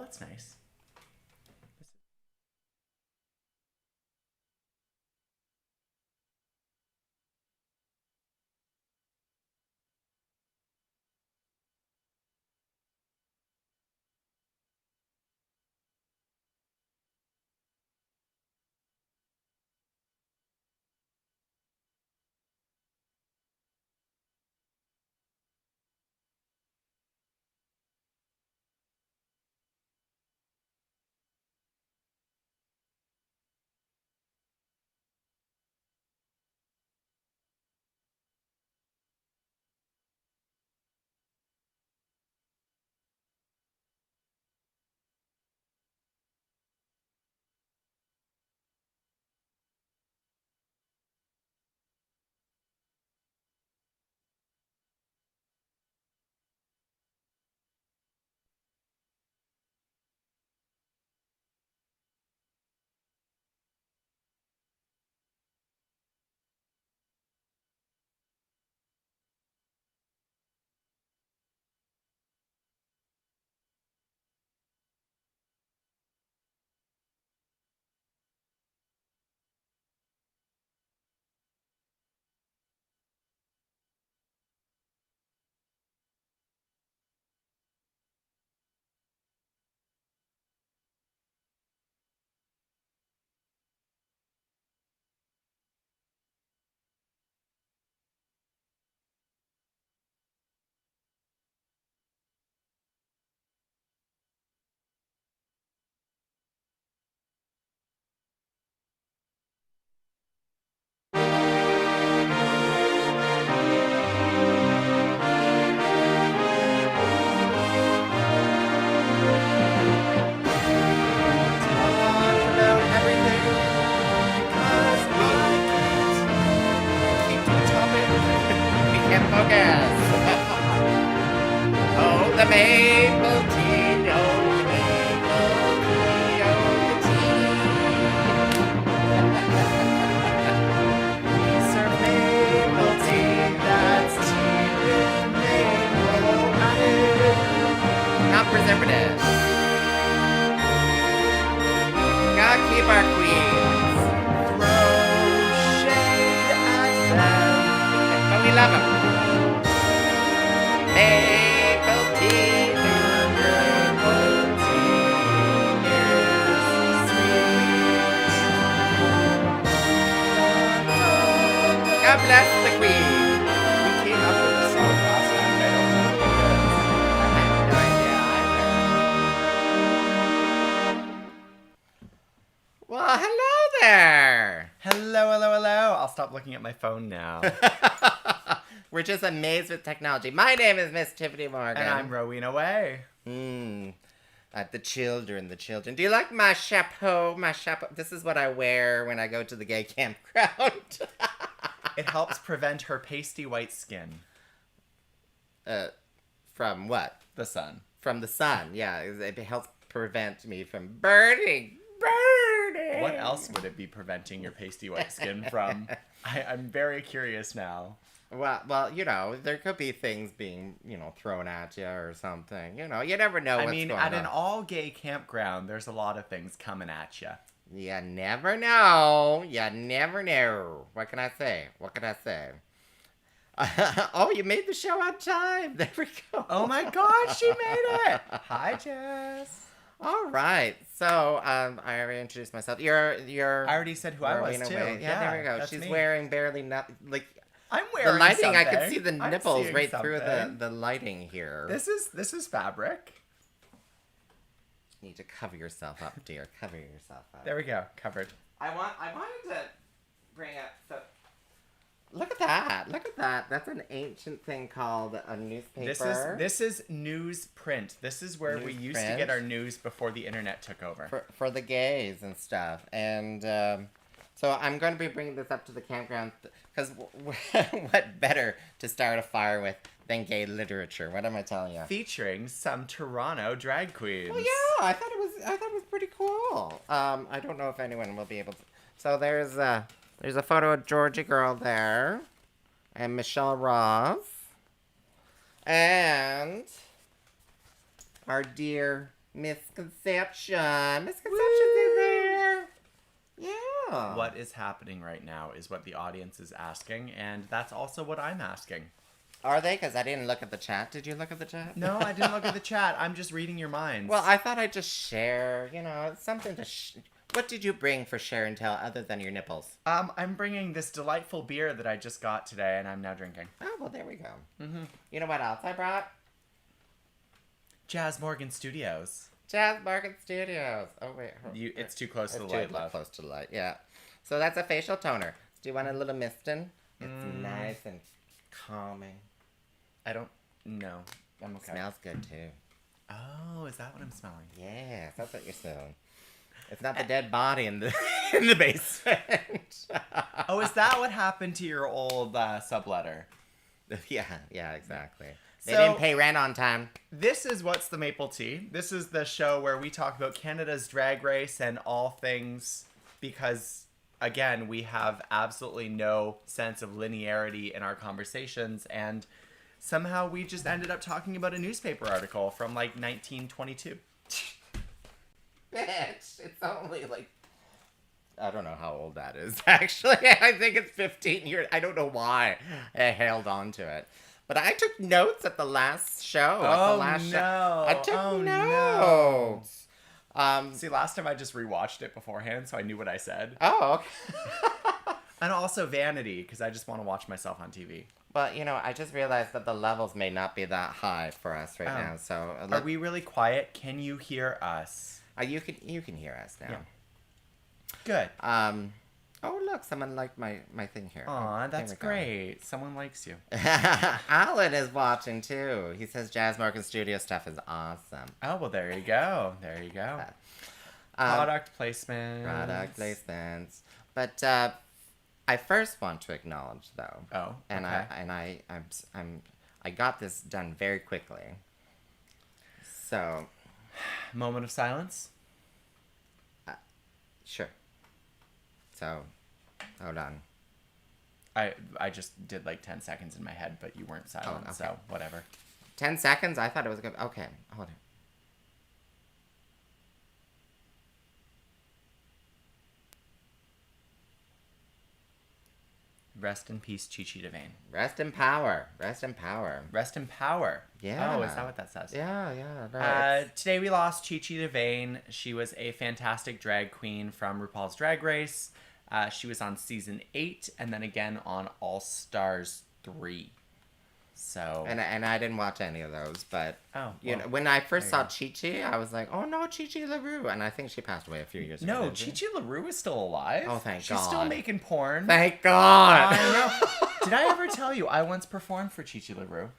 that's nice. The maple tea, oh, the maple tea, oh, the tea. We serve maple tea, that's tea with maple added. Not preservatives. Gotta keep our queens. Throw shade at them. But we love them. Maple tea, the maple tea is sweet. God bless the queen. We came up with the song last time. I don't know what it is. I have no idea either. Well, hello there. Hello, hello, hello. I'll stop looking at my phone now. We're just amazed with technology. My name is Miss Tyffanie Morgan. And I'm Rowena Whey. The children. Do you like my chapeau? My chapeau. This is what I wear when I go to the gay campground. It helps prevent her pasty white skin. From what? The sun. From the sun. Yeah, it helps prevent me from burning. What else would it be preventing your pasty white skin from? I'm very curious now. Well, you know, there could be things being, thrown at you or something. You never know what's going on. At an all-gay campground, there's a lot of things coming at you. You never know. What can I say? Oh, you made the show on time. There we go. Oh my God, she made it. Hi, Jess. All right. So, I already introduced myself. You're. I already said who I was too. Yeah, there we go. She's me. Wearing barely nothing. Like I'm wearing the lighting. something. I could see the nipples right through something. the lighting here. This is fabric. You need to cover yourself up, dear. Cover yourself up. There we go. Covered. I wanted to bring up. So, look at that. That's an ancient thing called a newspaper. This is newsprint. This is where we used to get our news before the internet took over. For the gays and stuff. And so I'm going to be bringing this up to the campground because what better to start a fire with than gay literature? What am I telling you? Featuring some Toronto drag queens. Well, yeah, I thought it was pretty cool. I don't know if anyone will be able to. So there's a photo of Georgie Girl there, and Michelle Ross, and our dear Misconception. Misconceptions in there. Yeah. What is happening right now is what the audience is asking, and that's also what I'm asking. Are they? Because I didn't look at the chat. Did you look at the chat? No, I didn't look at the chat. I'm just reading your minds. Well, I thought I'd just share, something to What did you bring for share and tell other than your nipples? I'm bringing this delightful beer that I just got today, and I'm now drinking. Oh, well, there we go. Mm-hmm. You know what else I brought? Jazz Morgan Studios. Jazz Morgan Studios. Oh, wait. It's too close to the light, love. Close to the light, yeah. So that's a facial toner. Do you want a little misting? It's nice and calming. I don't know. I'm okay. Smells good, too. Oh, is that what I'm smelling? Yes, that's what you're smelling. It's not the dead body in the in the basement. Oh, is that what happened to your old subletter? Yeah, exactly. They didn't pay rent on time. This is What's the Maple Tea. This is the show where we talk about Canada's drag race and all things because, again, we have absolutely no sense of linearity in our conversations, and somehow we just ended up talking about a newspaper article from, 1922. Bitch, it's only, I don't know how old that is, actually. I think it's 15 years. I don't know why I held on to it. But I took notes at the last show. No. I took notes. No. See, last time I just rewatched it beforehand, so I knew what I said. Oh, okay. And also vanity, because I just want to watch myself on TV. But, I just realized that the levels may not be that high for us right now. So are we really quiet? Can you hear us? You can hear us now. Yeah. Good. Oh, look, someone liked my thing here. Aw, that's great. Someone likes you. Alan is watching, too. He says Jazz Morgan Studio stuff is awesome. Oh, well, there you go. There you go. Product placements. But I first want to acknowledge, though. Oh, and okay. I got this done very quickly. So, moment of silence. Sure. So, hold on. I just did 10 seconds in my head, but you weren't silent, okay. So whatever. 10 seconds? I thought it was good. Okay, hold on. Rest in peace, Chi-Chi DeVane. Rest in power. Rest in power. Rest in power. Yeah. Oh, is that what that says? Yeah. No, today we lost Chi-Chi DeVane. She was a fantastic drag queen from RuPaul's Drag Race. She was on season 8 and then again on All Stars 3. So and I didn't watch any of those, but when I first saw Chi-Chi, I was like, oh no, Chi-Chi LaRue, and I think she passed away a few years ago. No, Chi-Chi LaRue is still alive. Oh, thank God. She's still making porn. Thank God. I know. Did I ever tell you I once performed for Chi-Chi LaRue?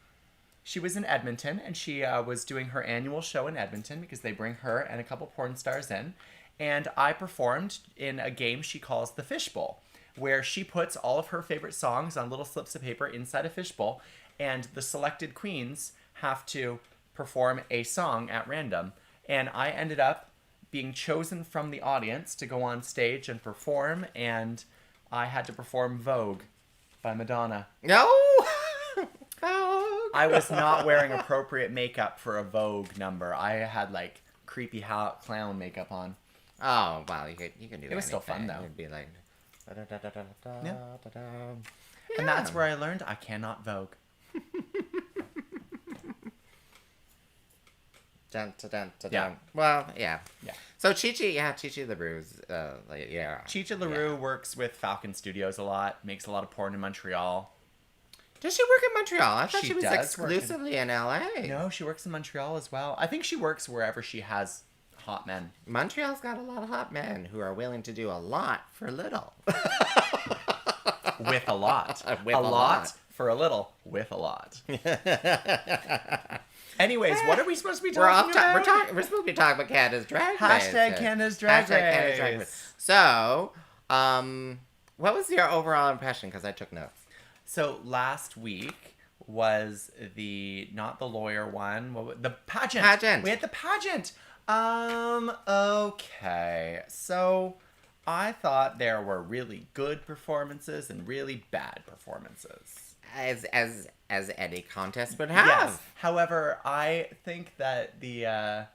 She was in Edmonton, and she was doing her annual show in Edmonton because they bring her and a couple porn stars in. And I performed in a game she calls the Fishbowl, where she puts all of her favorite songs on little slips of paper inside a fishbowl, and the selected queens have to perform a song at random. And I ended up being chosen from the audience to go on stage and perform, and I had to perform Vogue by Madonna. No! I was not wearing appropriate makeup for a Vogue number. I had creepy clown makeup on. Oh, wow, you can do that. It was still fun, though. It'd be like... Yeah. And that's where I learned I cannot Vogue. Dun, dun, dun, dun, Yeah. dun. Well, yeah. Yeah. So Chi-Chi LaRue's, yeah. Chi-Chi LaRue works with Falcon Studios a lot, makes a lot of porn in Montreal. Does she work in Montreal? I thought she was does exclusively in LA. No, she works in Montreal as well. I think she works wherever she has hot men. Montreal's got a lot of hot men who are willing to do a lot for little. With a lot. With a lot. Lot for a little. With a lot. Anyways, what are we supposed to be talking about? We're supposed to be talking about Canada's Drag Race. Hashtag Canada's Drag Race. So, what was your overall impression? Because I took notes. So last week was not the lawyer one, the pageant. We had the pageant. Okay. So I thought there were really good performances and really bad performances. As any contest would have. Yes. However, I think that the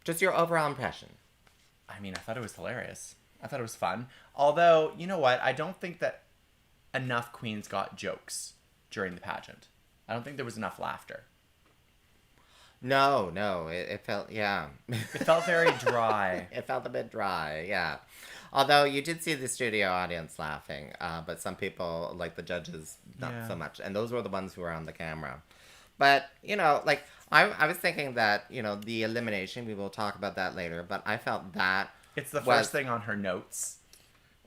Just your overall impression. I mean, I thought it was hilarious. I thought it was fun. Although, you know what? I don't think that enough queens got jokes during the pageant. I don't think there was enough laughter. No, it felt, yeah. It felt very dry. It felt a bit dry, yeah. Although you did see the studio audience laughing, but some people, like the judges, not so much. And those were the ones who were on the camera. But, you know, like, I was thinking that, you know, the elimination, we will talk about that later, but I felt that It's the first thing on her notes.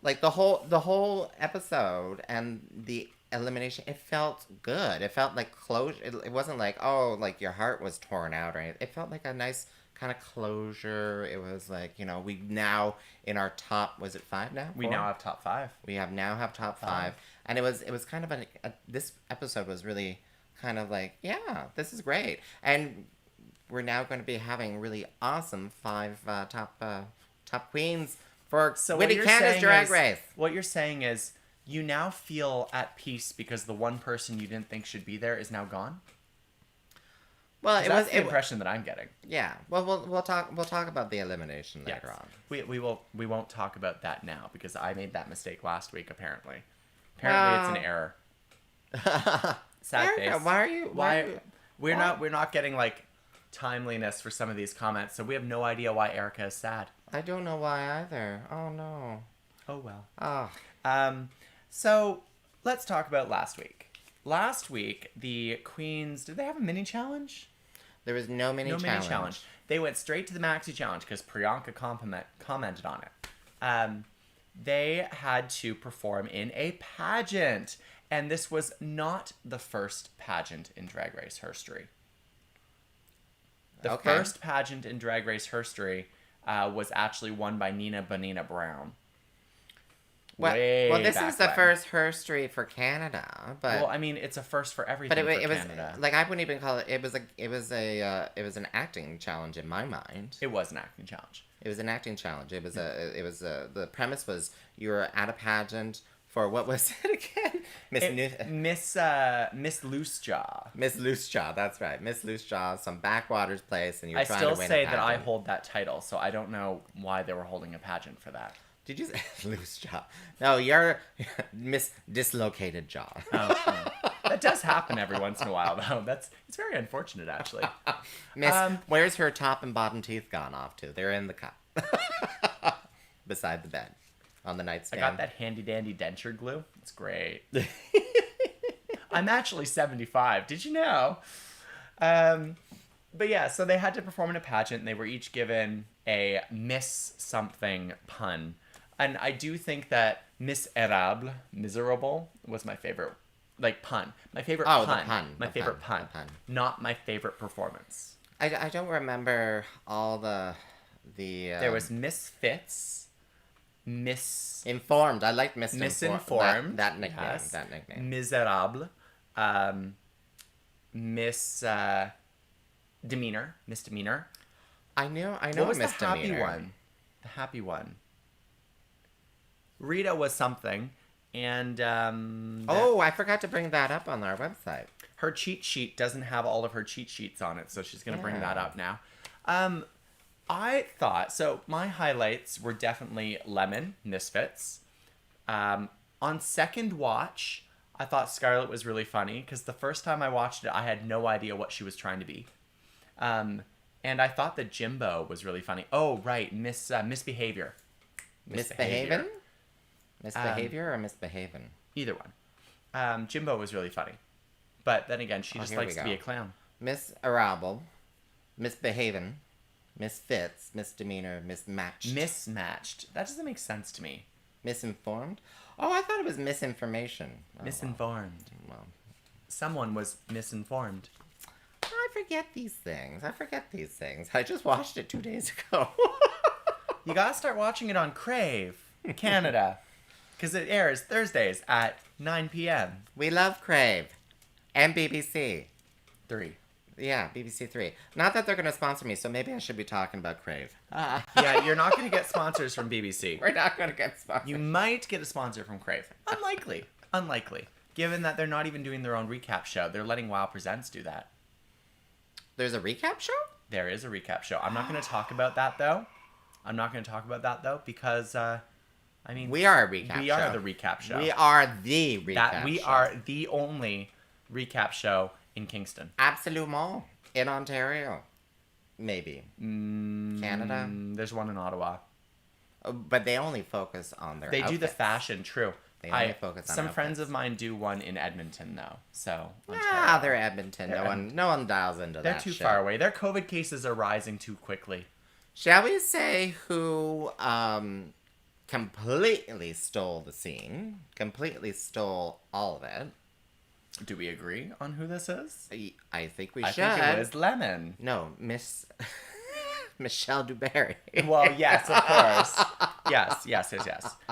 Like, the whole episode and the elimination, it felt good. It felt like closure. It wasn't like, oh, like your heart was torn out or anything. It felt like a nice kind of closure. It was like, you know, we now in our top, was it 5 now? 4? We now have top 5. We now have top 5. And it was kind of this episode was really kind of like, yeah, this is great. And we're now going to be having really awesome 5 top queens for Witty Canada's Drag Race. What you're saying is you now feel at peace because the one person you didn't think should be there is now gone? Well, That's the impression that I'm getting. Yeah. Well, we'll talk about the elimination later on. We won't talk about that now because I made that mistake last week. Apparently, it's an error. Sad Erica, face. why are you? We're not getting like timeliness for some of these comments, so we have no idea why Erica is sad. I don't know why either. Oh no. Oh well. Oh. So let's talk about last week. Last week, the queens, did they have a mini challenge? There was no mini challenge. They went straight to the maxi challenge because Priyanka commented on it. They had to perform in a pageant, and this was not the first pageant in Drag Race history. The first pageant in Drag Race history was actually won by Nina Bonina Brown. Well, this is the first history for Canada, but well, I mean, it's a first for everything. But it was Canada. Like I wouldn't even call it. It was an acting challenge in my mind. It was an acting challenge. It was an acting challenge. The premise was you were at a pageant for what was it again? Miss Loosejaw. Miss Loosejaw, that's right. Miss Loosejaw, some backwaters place, and you're trying to win a pageant. I still say that I hold that title, so I don't know why they were holding a pageant for that. Did you say loose jaw? No, you're Miss Dislocated Jaw. Oh, that does happen every once in a while, though. It's very unfortunate, actually. Miss, where's her top and bottom teeth gone off to? They're in the cup. Beside the bed. On the nightstand. I got that handy-dandy denture glue. It's great. I'm actually 75. Did you know? But yeah, so they had to perform in a pageant, and they were each given a Miss something pun. And I do think that miserable was my favorite, like, pun. My favorite pun. The pun. My favorite pun. Not my favorite performance. I don't remember all the There was Misfits, Informed. I liked Misinformed. That nickname. Yes. That nickname. Miserable. Misdemeanor. I know. What was the Misdemeanor. happy one? The happy one. Rita was something, and I forgot to bring that up on our website. Her cheat sheet doesn't have all of her cheat sheets on it, so she's gonna bring that up now. I thought so. My highlights were definitely Lemon, Misfits. On second watch, I thought Scarlett was really funny because the first time I watched it, I had no idea what she was trying to be. And I thought that Jimbo was really funny. Oh, right. Misbehavior. Misbehaving? Misbehavior or misbehaving? Either one. Jimbo was really funny. But then again, she just likes to be a clown. Miserable. Misbehaving. Misfits. Misdemeanor. Mismatched. Mismatched. That doesn't make sense to me. Misinformed? Oh, I thought it was misinformation. Misinformed. Well. Someone was misinformed. I forget these things. I just watched it 2 days ago. You gotta start watching it on Crave, Canada. Because it airs Thursdays at 9 p.m. We love Crave. And BBC. 3. Yeah, BBC 3. Not that they're going to sponsor me, so maybe I should be talking about Crave. Yeah, you're not going to get sponsors from BBC. We're not going to get sponsors. You might get a sponsor from Crave. Unlikely. Given that they're not even doing their own recap show. They're letting WoW Presents do that. There's a recap show? There is a recap show. I'm not going to talk about that though. Because I mean, we are a recap show. We are the recap show. We are the recap We show. are the only recap show in Kingston. Absolument. In Ontario. Maybe. Canada. There's one in Ottawa. But they only focus on their They outfits. do the fashion, true. They only focus on some outfits. friends of mine do one in Edmonton though. So they're Edmonton. No one dials into they're that too shit. far away. Their COVID cases are rising too quickly. Shall we say who completely stole the scene? Completely stole all of it. Do we agree on who this is? I think we I should. think it was Lemon. No, Miss Michelle Dubarry. Well, yes, of course. Yes.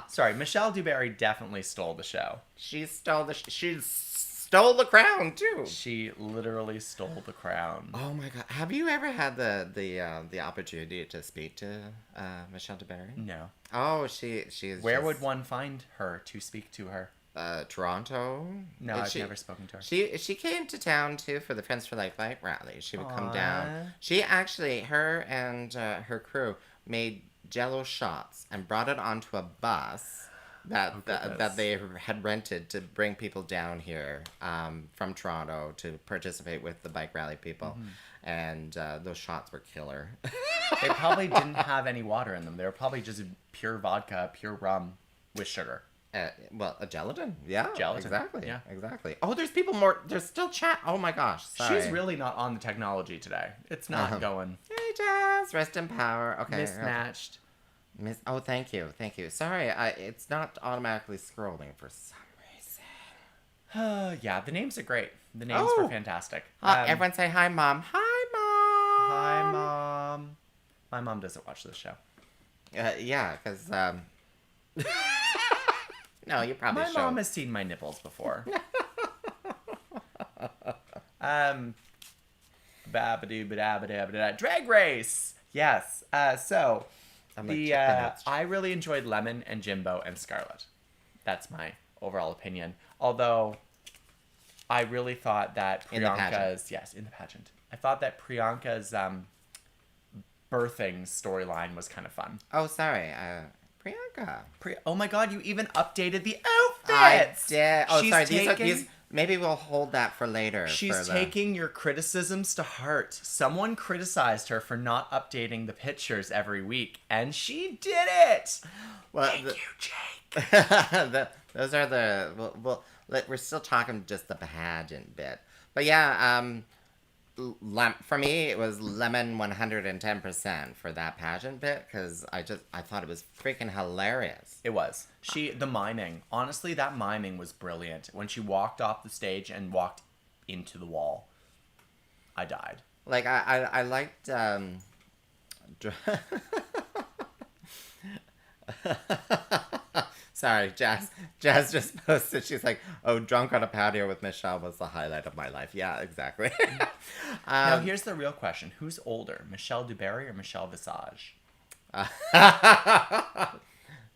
Sorry, Michelle Dubarry definitely stole the show. She stole the crown too. She literally stole the crown. Oh my god! Have you ever had the opportunity to speak to Michelle Dubarry? No. Oh, she is. Where would one find her to speak to her? Toronto. No, I've never spoken to her. She came to town too for the Friends for Life bike rally. She would come down. She actually, her and her crew made Jello shots and brought it onto a bus that they had rented to bring people down here from Toronto to participate with the bike rally people. Mm-hmm. And those shots were killer. They probably didn't have any water in them. They were probably just pure vodka, pure rum with sugar. A gelatin. Yeah. Gelatin. Exactly. Yeah. Exactly. Oh, there's people more. There's still chat. Oh my gosh. Sorry. She's really not on the technology today. It's not going. Hey, Jazz. Rest in power. Okay. Mismatched. Oh, thank you. Sorry. It's not automatically scrolling for some reason. Yeah, the names are great. The names were fantastic. Everyone say hi, Mom. Hi, Mom. Hi, Mom. My mom doesn't watch this show. Yeah, because no, you probably My mom has seen my nipples before. Drag race. Yes. So I really enjoyed Lemon and Jimbo and Scarlett. That's my overall opinion. Although I really thought that Priyanka's in the pageant. I thought that Priyanka's birthing storyline was kind of fun. Oh, sorry. Priyanka. Oh my god, you even updated the I outfits! did. Oh, sorry. These maybe we'll hold that for later. She's taking your criticisms to heart. Someone criticized her for not updating the pictures every week, and she did it! Well, Thank you, Jake. Those are the... we're still talking just the pageant bit. But yeah, for me, it was Lemon 110% for that pageant bit, because I thought it was freaking hilarious. It was. The miming. Honestly, that miming was brilliant. When she walked off the stage and walked into the wall, I died. Like, I liked... Sorry, Jazz just posted. She's like, "Oh, drunk on a patio with Michelle was the highlight of my life." Yeah, exactly. Now, here's the real question: who's older, Michelle Dubarry or Michelle Visage?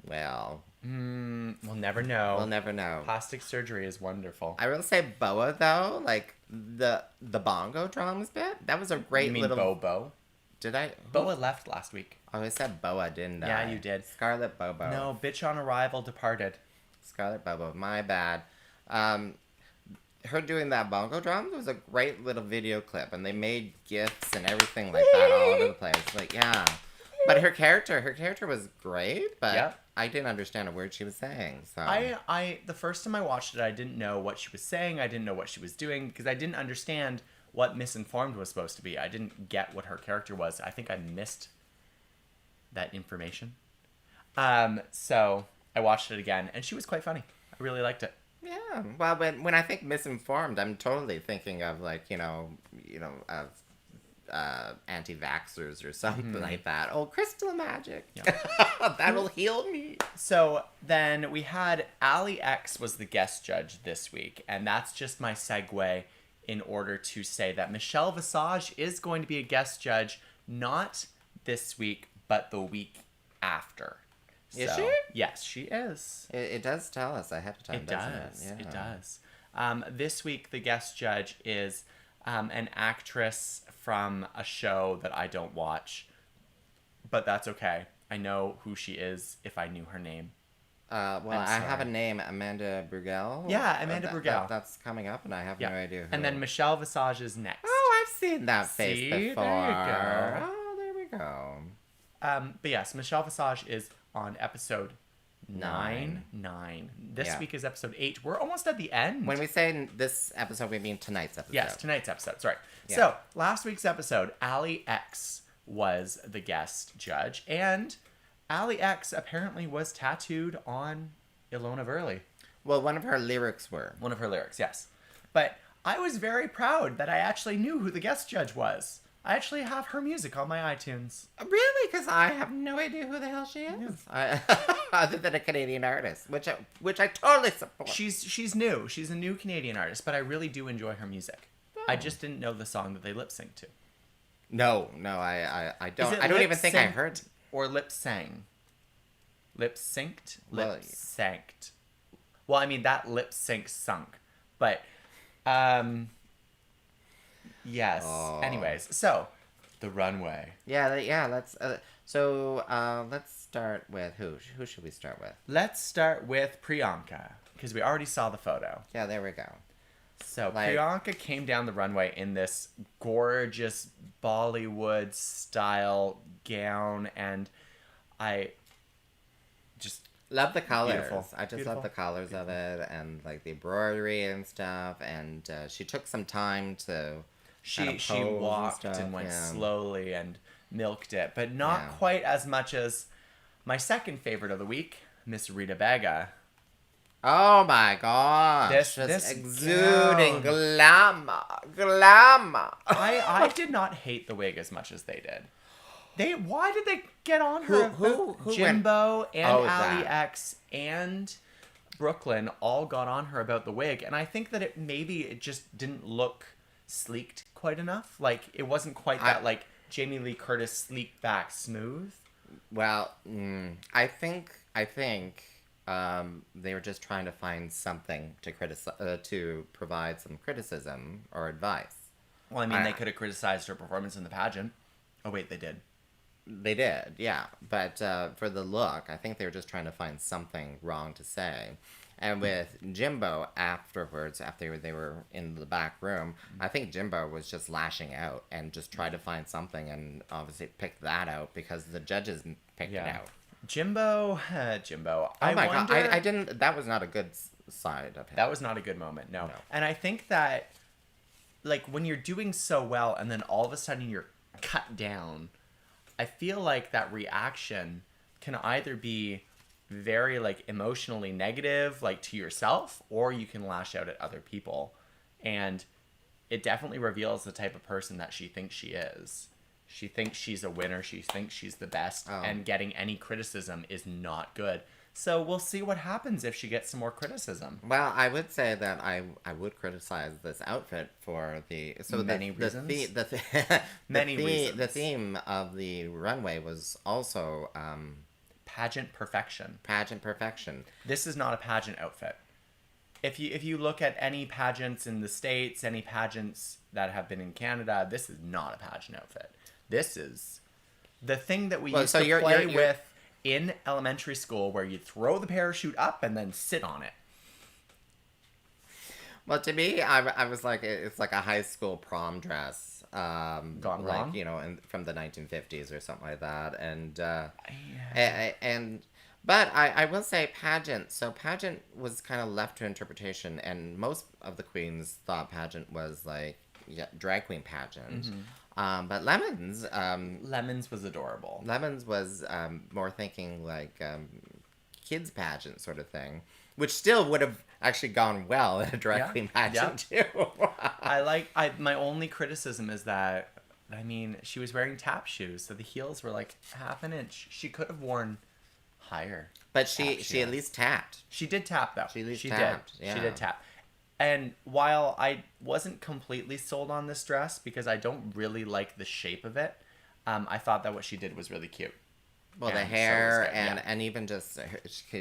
Well, we'll never know. We'll never know. Plastic surgery is wonderful. I will say Boa though, like the bongo drums bit. That was a great you mean little. Bobo? Did I? Boa left last week. Oh, I said Boa, didn't I? Yeah, you did. Scarlet Bobo. No, bitch on arrival departed. Scarlet Bobo, my bad. Her doing that bongo drum was a great little video clip, and they made gifs and everything like that all over the place. Like, yeah. But her character was great, but I didn't understand a word she was saying. So the first time I watched it, I didn't know what she was saying. I didn't know what she was doing because I didn't understand what misinformed was supposed to be. I didn't get what her character was. I think I missed that information. So I watched it again, and she was quite funny. I really liked it. Yeah. Well, when I think misinformed, I'm totally thinking of like of anti-vaxxers or something like that. Oh, crystal magic. Yeah. That'll heal me. So then we had Ali X was the guest judge this week, and that's just my segue in order to say that Michelle Visage is going to be a guest judge, not this week, but the week after. Is she? Yes, she is. It does tell us ahead of time, doesn't it? Yeah. It does. This week, the guest judge is an actress from a show that I don't watch, but that's okay. I know who she is if I knew her name. Well, I have a name, Amanda Brugel. Yeah, Amanda Brugel. That's coming up, and I have no idea who. And then Michelle Visage is next. Oh, I've seen that face before. There you go. Oh, there we go. But yes, Michelle Visage is on episode 9. This week is episode 8. We're almost at the end. When we say this episode, we mean tonight's episode. Yes, tonight's episode. Sorry. Yeah. So, last week's episode, Ali X was the guest judge, and Ali X apparently was tattooed on Ilona Verley. Well, one of her lyrics were. One of her lyrics, yes. But I was very proud that I actually knew who the guest judge was. I actually have her music on my iTunes. Really? Because I have no idea who the hell she is. Other than a Canadian artist, which I totally support. She's new. She's a new Canadian artist, but I really do enjoy her music. Oh. I just didn't know the song that they lip sync to. No, I don't. Is it I don't lip even think I sync heard. or lip sang. Lip synced? Well, Lip sanked. Well, I mean that lip sync sunk. But yes. Oh. Anyways, so the runway. Yeah. Let's. Let's start with who? Who should we start with? Let's start with Priyanka because we already saw the photo. Yeah, there we go. So Like- Priyanka came down the runway in this gorgeous Bollywood style gown, and I just Love the colors. Beautiful. I just Beautiful. love the colors of it and like the embroidery and stuff. And she took some time to. kind of she pose walked stuff, and went yeah. slowly and milked it, but not Yeah. quite as much as my second favorite of the week, Miss Rita Baga. Oh my gosh! This exuding gown. glamour. I did not hate the wig as much as they did. Why did they get on her? Who Jimbo and Oh, Ali that. X and Brooklyn all got on her about the wig, and I think that it just didn't look sleeked quite enough. Like it wasn't quite that like Jamie Lee Curtis sleek back smooth. Well, I think they were just trying to find something to provide some criticism or advice. Well, I mean, they could have criticized her performance in the pageant. Oh wait, they did. They did, yeah. But for the look, I think they were just trying to find something wrong to say. And with Jimbo afterwards, after they were in the back room, I think Jimbo was just lashing out and just tried to find something and obviously picked that out because the judges picked it out. Jimbo. Oh my god, I didn't. That was not a good side of him. That was not a good moment, no. No. And I think that, like, when you're doing so well and then all of a sudden you're cut down, I feel like that reaction can either be very, like, emotionally negative, like, to yourself, or you can lash out at other people. And it definitely reveals the type of person that she thinks she is. She thinks she's a winner. She thinks she's the best. And getting any criticism is not good. So we'll see what happens if she gets some more criticism. Well, I would say that I would criticize this outfit for Many reasons. Many reasons. The theme of the runway was also Pageant perfection. pageant perfection. This is not a pageant outfit. If you look at any pageants in the States, any pageants that have been in Canada, this is not a pageant outfit. This is the thing that we used to play with in elementary school where you throw the parachute up and then sit on it. Well, to me, I was like, it's like a high school prom dress. Gone like, wrong? you know, from the 1950s or something like that. But I will say pageant. So pageant was kind of left to interpretation, and most of the queens thought pageant was like drag queen pageant. But Lemons was adorable. Lemons was more thinking like kids pageant sort of thing, which still would have actually gone well in a drag queen pageant too. My only criticism is that, I mean, she was wearing tap shoes, so the heels were like half an inch. She could have worn higher. But she at least tapped. She did tap though. She at least tapped. Did. Yeah. She did tap. And while I wasn't completely sold on this dress because I don't really like the shape of it, I thought that what she did was really cute. Well, the And so hair was good, and even just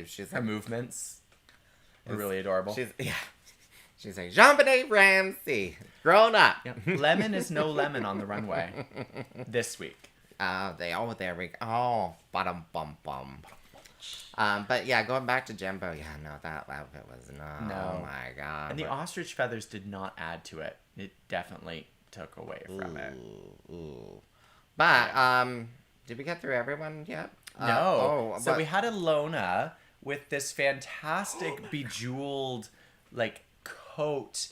she's her movements were really adorable. She's like, Jean-Benet Ramsey, grown up. Yep. Lemon is no lemon on the runway this week. There we go. Oh, bum bum bum. But yeah, going back to Jimbo, yeah, no, that outfit was no. Oh my god. And the ostrich feathers did not add to it. It definitely took away from it. Ooh. But did we get through everyone yet? No. So we had Ilona with this fantastic bejeweled like coat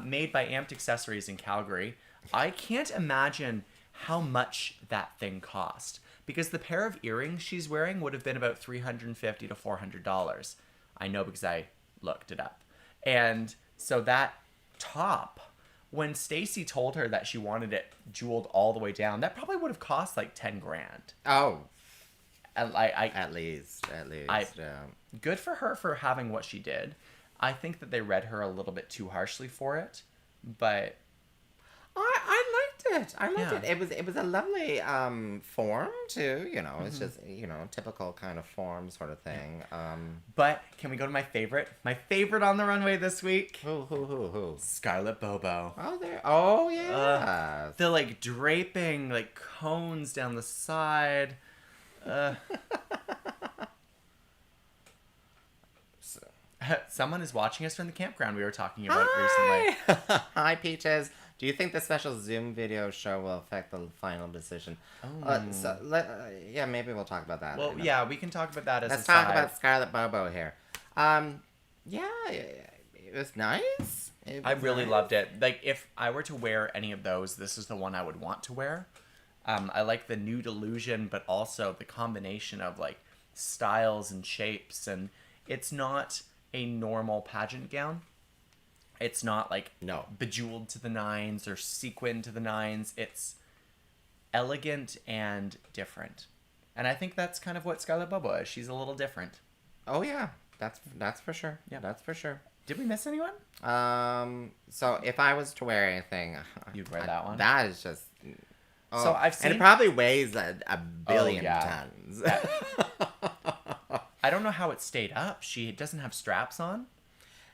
made by Amped Accessories in Calgary. I can't imagine how much that thing cost, because the pair of earrings she's wearing would have been about $350 to $400. I know because I looked it up. And so that top, when Stacy told her that she wanted it jeweled all the way down, that probably would have cost like 10 grand. Oh. And at least. Yeah. Good for her for having what she did. I think that they read her a little bit too harshly for it, but I liked it. I liked it. It was a lovely form too. You know, it's just typical kind of form sort of thing. But can we go to my favorite? My favorite on the runway this week. Who? Scarlett Bobo. Oh yeah. The like draping like cones down the side. Someone is watching us from the campground we were talking about recently. Hi, Peaches. Do you think the special Zoom video show will affect the final decision? Maybe we'll talk about that. Well, yeah, we can talk about that as Let's a talk side. about Scarlett Bobo here. It was nice. I really loved it. Like, if I were to wear any of those, this is the one I would want to wear. I like the nude illusion, but also the combination of, like, styles and shapes. And it's not a normal pageant gown. It's not, like, bejeweled to the nines or sequined to the nines. It's elegant and different. And I think that's kind of what Scarlett Bobo is. She's a little different. Oh, yeah. That's for sure. Yeah. That's for sure. Did we miss anyone? So if I was to wear anything... You'd wear that one? That is just... Oh, so I've seen... And it probably weighs a billion tons. I don't know how it stayed up. She doesn't have straps on.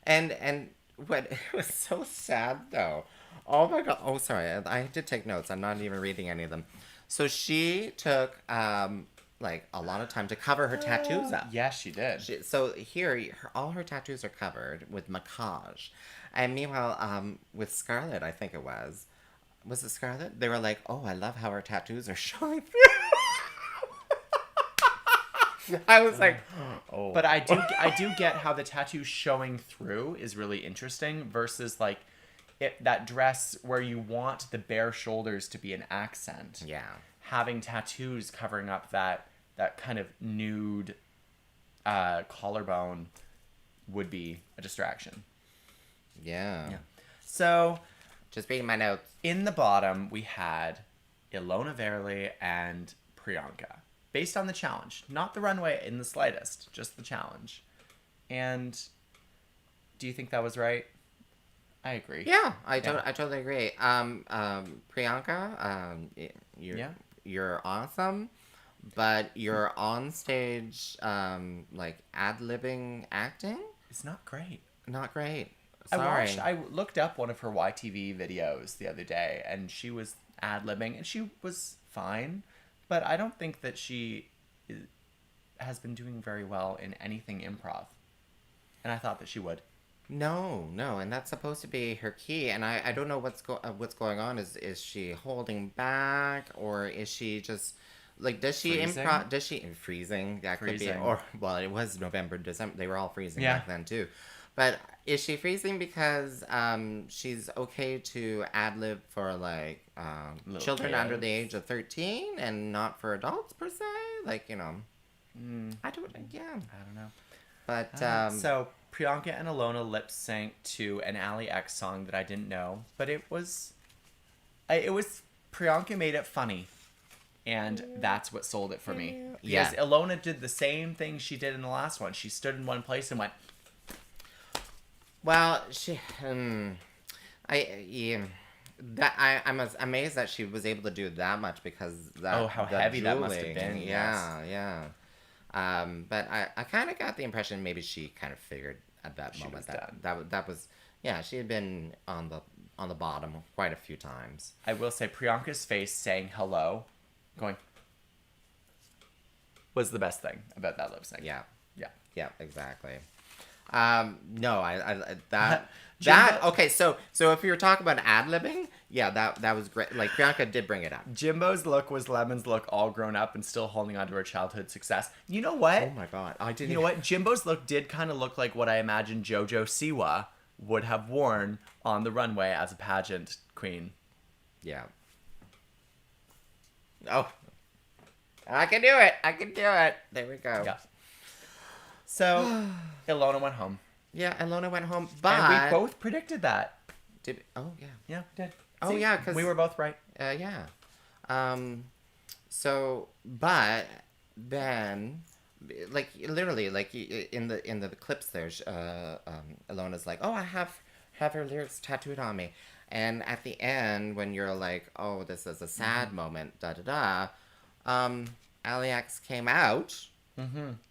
And what it was so sad though. Oh my god. Oh, sorry. I did take notes. I'm not even reading any of them. So she took like a lot of time to cover her tattoos up. Yes, she did. So here, all her tattoos are covered with maquillage, and meanwhile, with Scarlett, I think it was it Scarlett? They were like, "Oh, I love how her tattoos are showing through." I was like, oh. But I do get how the tattoo showing through is really interesting versus like that dress where you want the bare shoulders to be an accent. Yeah. Having tattoos covering up that kind of nude collarbone would be a distraction. Yeah. So, just reading my notes. In the bottom, we had Ilona Verley and Priyanka. Based on the challenge. Not the runway in the slightest. Just the challenge. And do you think that was right? I agree. Yeah, I totally agree. Priyanka, you're awesome, but your onstage, like, ad-libbing acting? It's not great. Not great. Sorry. I looked up one of her YTV videos the other day, and she was ad-libbing, and she was fine. But I don't think that she has been doing very well in anything improv. And I thought that she would. No, and that's supposed to be her key. And I don't know what's going on. Is she holding back, or is she just like does she improv? Does she freezing? That could be. Or well, it was November, December. They were all freezing back then too. But is she freezing because she's okay to ad-lib for like children kids under the age of 13 and not for adults per se? Like, I don't know. But so Priyanka and Ilona lip synced to an Ali X song that I didn't know, but it was Priyanka made it funny. And that's what sold it for me. Because Ilona did the same thing she did in the last one. She stood in one place and went. Well, I'm amazed that she was able to do that much because that. Oh, how heavy that must have been! Yeah. But I kind of got the impression maybe she kind of figured at that moment that was Yeah, she had been on the bottom quite a few times. I will say Priyanka's face saying hello, going, was the best thing about that lip sync. Yeah. Yeah. Yeah, exactly. No, I that Jimbo- okay. So if you were talking about ad-libbing, yeah, that was great. Like Priyanka did bring it up. Jimbo's look was Lemon's look, all grown up and still holding on to her childhood success. You know what? Oh my god, I didn't. You know what? Jimbo's look did kind of look like what I imagined JoJo Siwa would have worn on the runway as a pageant queen. Yeah. Oh, I can do it. I can do it. There we go. Yeah. So, Ilona went home. Yeah, Ilona went home, but And we both predicted that. did. Oh yeah. Yeah, we did. Oh, See, yeah, 'cause- we were both right. Yeah. So, but then, like literally, like in the clips, there's Ilona's like, oh, I have her lyrics tattooed on me, and at the end, when you're like, oh, this is a sad moment, da da da, Alex came out.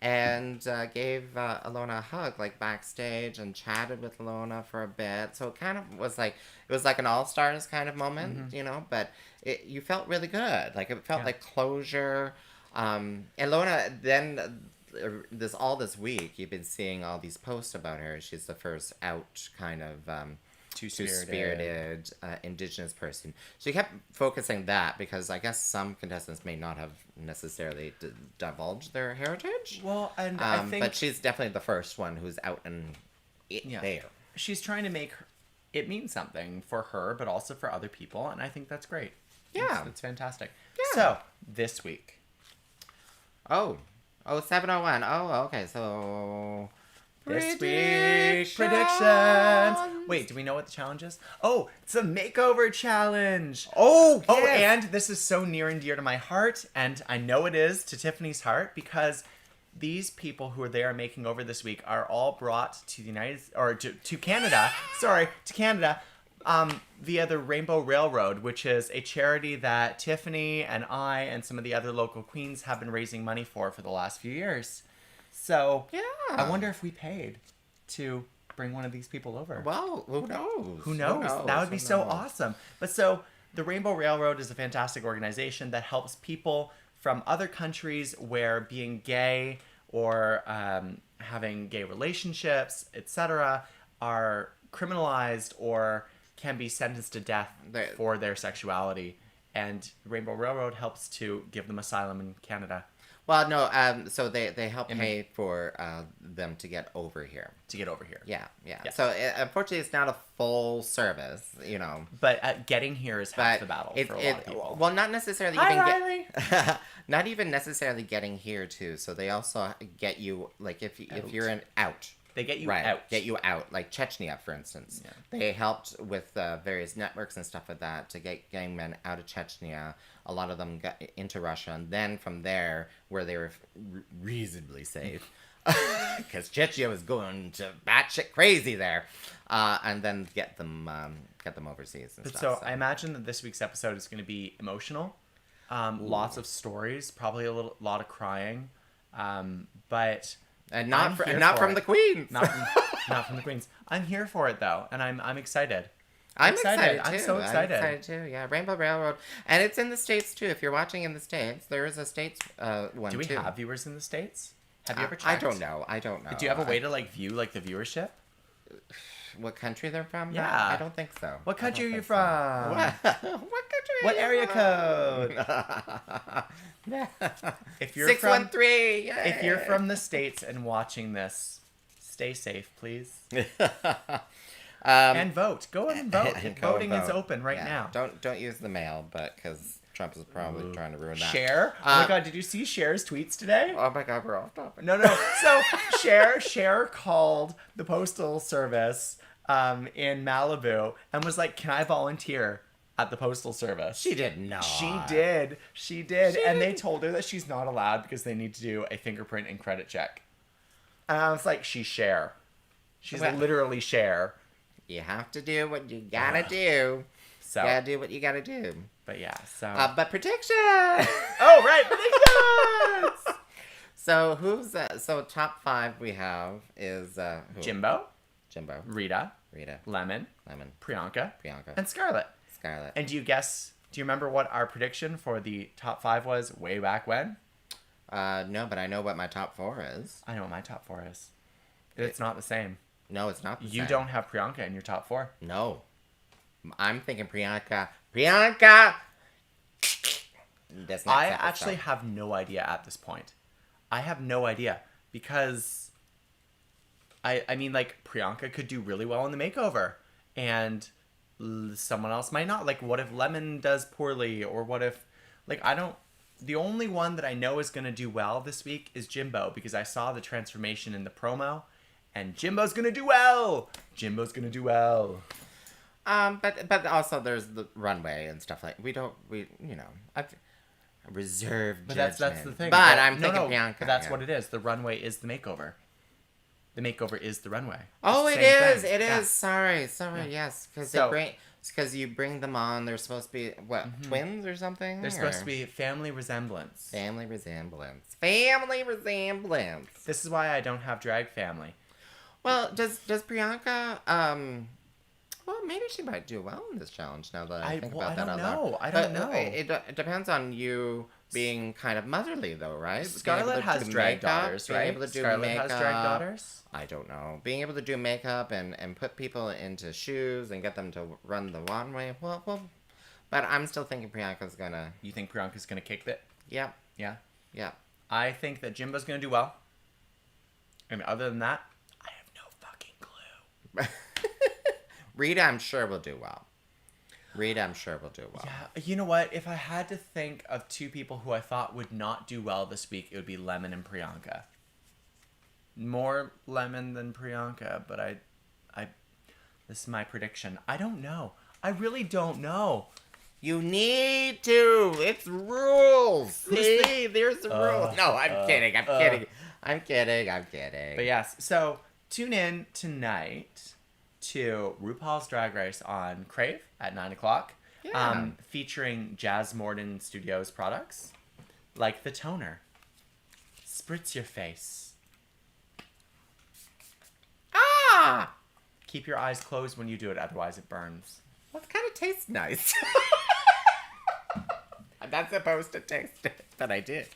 And gave Ilona a hug, like backstage, and chatted with Ilona for a bit. So it kind of was like an All Stars kind of moment, you know. But you felt really good. Like it felt like closure. Ilona then this week you've been seeing all these posts about her. She's the first out kind of two-spirited Indigenous person. So you kept focusing that because I guess some contestants may not have necessarily divulged their heritage. Well, and I think... But she's definitely the first one who's out and there. She's trying to make it mean something for her, but also for other people, and I think that's great. Yeah. It's fantastic. Yeah. So, this week. Oh, 701. Oh, okay, so... This week's predictions. Wait, do we know what the challenge is? Oh, it's a makeover challenge. Oh, yes. Oh, and this is so near and dear to my heart, and I know it is to Tiffany's heart, because these people who are there making over this week are all brought to to Canada. Sorry, to Canada, via the Rainbow Railroad, which is a charity that Tyffanie and I and some of the other local queens have been raising money for the last few years. So, yeah. I wonder if we paid to bring one of these people over. Well, who knows? Who knows? That would be so awesome. But so, the Rainbow Railroad is a fantastic organization that helps people from other countries where being gay or having gay relationships, etc., are criminalized or can be sentenced to death for their sexuality. And Rainbow Railroad helps to give them asylum in Canada. Well, no, so they help pay for them to get over here. Yeah. Yes. So, unfortunately, it's not a full service, you know. But getting here is half the battle for a lot of people. Well, not necessarily Riley! not even necessarily getting here, too. So, they also get you, like, if you're out. They get you out. Get you out. Like Chechnya, for instance. Yeah. They helped with various networks and stuff like that to get gang men out of Chechnya. A lot of them got into Russia. And then from there, where they were reasonably safe, because Chechnya was going to batshit crazy there, and then get them overseas and stuff. So I imagine that this week's episode is going to be emotional. Lots of stories, probably a lot of crying. But... And not from the queens. Not from the queens. I'm here for it though, and I'm excited. I'm excited too. I'm so excited. I'm excited too. Yeah, Rainbow Railroad, and it's in the States too. If you're watching in the States, there is a States one too. Do we have viewers in the States? Have you ever checked? I don't know. Do you have a way to view like the viewership? What country they're from? Yeah. I don't think so. What country are you from? What country? What area code? If you're 613. If you're from the States and watching this, stay safe, please. And vote. Go and vote. Voting is open right now. Don't use the mail, but because Trump is probably trying to ruin that. Cher. Oh my God! Did you see Cher's tweets today? Oh my God, we're off topic. No. So Cher called the Postal Service in Malibu and was like, "Can I volunteer at the Postal Service?" She did not. She did. And they told her that she's not allowed because they need to do a fingerprint and credit check. And I was like, she's Cher. She's literally Cher. You have to do what you gotta do. So you gotta do what you gotta do. But yeah, so. But prediction. Oh right, predictions. So who's so top 5 we have is who? Jimbo, Jimbo, Rita, Rita. Lemon. Priyanka. Priyanka. And Scarlett. And do you remember what our prediction for the top 5 was way back when? No, but I know what my top 4 is. I know what my top 4 is. It's not the same. No, it's not the same. You don't have Priyanka in your top 4. No. I'm thinking Priyanka. Priyanka! I actually have no idea at this point. I have no idea. Because, I mean, like, Priyanka could do really well in the makeover. And someone else might not. Like, what if Lemon does poorly? Or what if, like, the only one that I know is going to do well this week is Jimbo. Because I saw the transformation in the promo. And Jimbo's going to do well. But also there's the runway and stuff like I've reserved but judgment. that's the thing. But I'm thinking Priyanka. But that's what it is. The runway is the makeover. The makeover is the runway. Oh, it is. It is. Sorry. Yeah. Yes, because you bring them on. They're supposed to be twins or something. They're supposed to be family resemblance. Family resemblance. This is why I don't have drag family. Well, does Priyanka? Well, maybe she might do well in this challenge now that I think about that out loud. I don't know. It depends on you being kind of motherly, though, right? Scarlett has drag daughters, right? Being able to do Scarlett makeup. has drag daughters? I don't know. Being able to do makeup and put people into shoes and get them to run the runway. Well, but I'm still thinking Priyanka's gonna... You think Priyanka's gonna kick it? Yep. Yeah? Yeah. I think that Jimbo's gonna do well. And other than that, I have no fucking clue. Rita, I'm sure will do well. Yeah, you know what? If I had to think of 2 people who I thought would not do well this week, it would be Lemon and Priyanka. More Lemon than Priyanka, but I this is my prediction. I don't know. I really don't know. You need to. It's rules. See, there's the rules. No, I'm kidding. I'm kidding. But yes, so tune in tonight to RuPaul's Drag Race on Crave at 9 o'clock. Yeah. Featuring Jazz Morden Studios products, like the toner. Spritz your face. Ah! Keep your eyes closed when you do it, otherwise it burns. Well, it kind of tastes nice. I'm not supposed to taste it, but I did.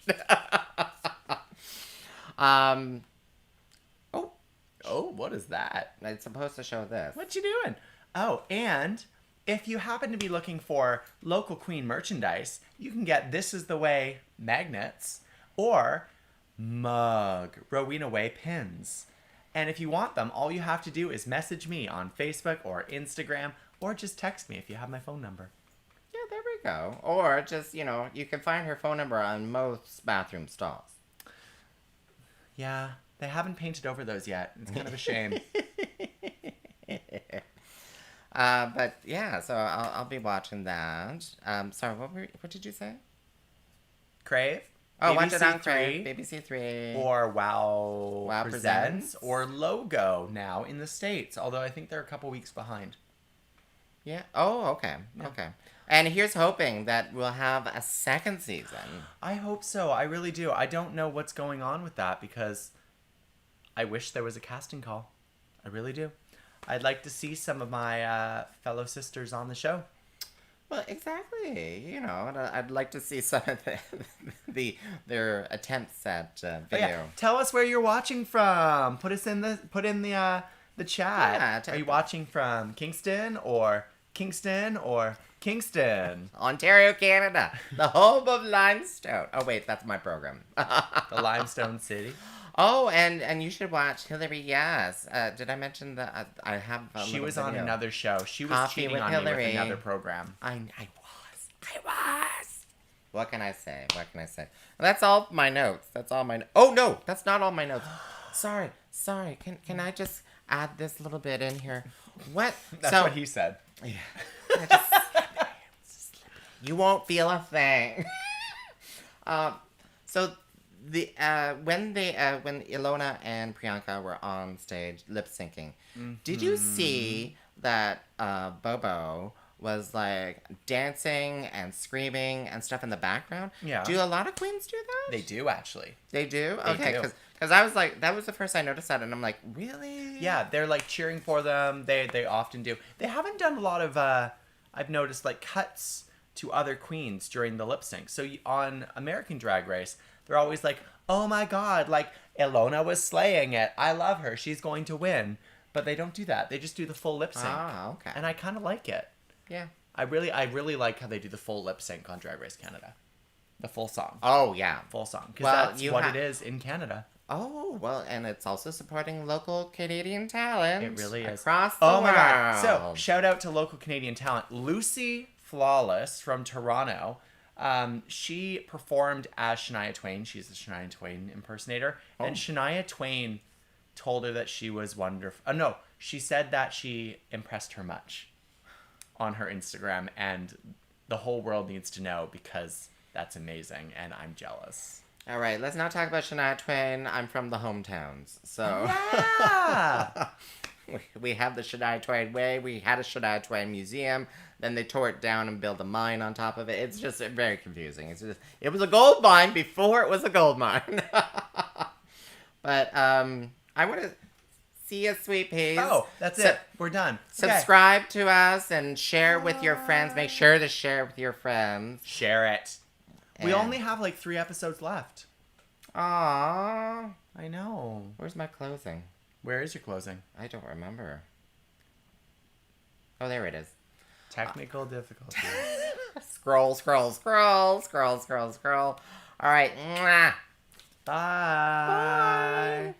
Oh, what is that? It's supposed to show this. What you doing? Oh, and if you happen to be looking for local queen merchandise, you can get This Is the Way magnets or mug Rowena Whey pins. And if you want them, all you have to do is message me on Facebook or Instagram or just text me if you have my phone number. Yeah, there we go. Or just, you can find her phone number on most bathroom stalls. Yeah. They haven't painted over those yet. It's kind of a shame. But yeah, so I'll be watching that. Sorry, what did you say? Crave. Oh, watch it on Crave. BBC 3. Or Wow Presents. Or Logo now in the States. Although I think they're a couple weeks behind. Yeah. Oh, okay. Yeah. Okay. And here's hoping that we'll have a second season. I hope so. I really do. I don't know what's going on with that because I wish there was a casting call. I really do. I'd like to see some of my fellow sisters on the show. Well, exactly. I'd like to see some of their attempts at video. Yeah. Tell us where you're watching from. Put in the chat. Yeah, are you watching from Kingston or Kingston? Ontario, Canada, the home of limestone. Oh wait, that's my program. The Limestone City. Oh, and you should watch Hillary. Yes. Did I mention that I have? She was on another show. She was cheating on me with another program. I was. What can I say? That's all my notes. Oh no, that's not all my notes. Sorry. Can I just add this little bit in here? What? That's what he said. Yeah. You won't feel a thing. So. When Ilona and Priyanka were on stage lip syncing, did you see that Bobo was like dancing and screaming and stuff in the background. Yeah. Do a lot of queens do that? They do, actually. They do? They Okay, do. because I was like, that was the first I noticed that, and I'm like, really? Yeah, they're like cheering for them. They often do. They haven't done a lot of, I've noticed, like cuts to other queens during the lip sync. So on American Drag Race, they're always like, oh my God, like Ilona was slaying it. I love her. She's going to win. But they don't do that. They just do the full lip sync. Ah, okay. And I kind of like it. Yeah. I really like how they do the full lip sync on Drag Race Canada. The full song. Oh, yeah. Full song. Because Well, that's what it is in Canada. Oh, well, and it's also supporting local Canadian talent. It really is. Across the world. Oh my God. So, shout out to local Canadian talent. Lucy Flawless from Toronto. She performed as Shania Twain. She's a Shania Twain impersonator. Oh. And Shania Twain told her that she was wonderful. No, she said that she impressed her much on her Instagram. And the whole world needs to know because that's amazing. And I'm jealous. All right, let's not talk about Shania Twain. I'm from the hometowns, so... Yeah! We have the Shania Twain Whey. We had a Shania Twain museum. Then they tore it down and built a mine on top of it. It's just very confusing. It was a gold mine before it was a gold mine. But I want to see you, sweet peas. Oh, that's it. We're done. Subscribe to us and share with your friends. Make sure to share with your friends. Share it. We And- only have like 3 episodes left. Aww. I know. Where's my closing? Where is your closing? I don't remember. Oh, there it is. Technical difficulties. Scroll, scroll, scroll, scroll, scroll, scroll. All right. Mwah. Bye. Bye.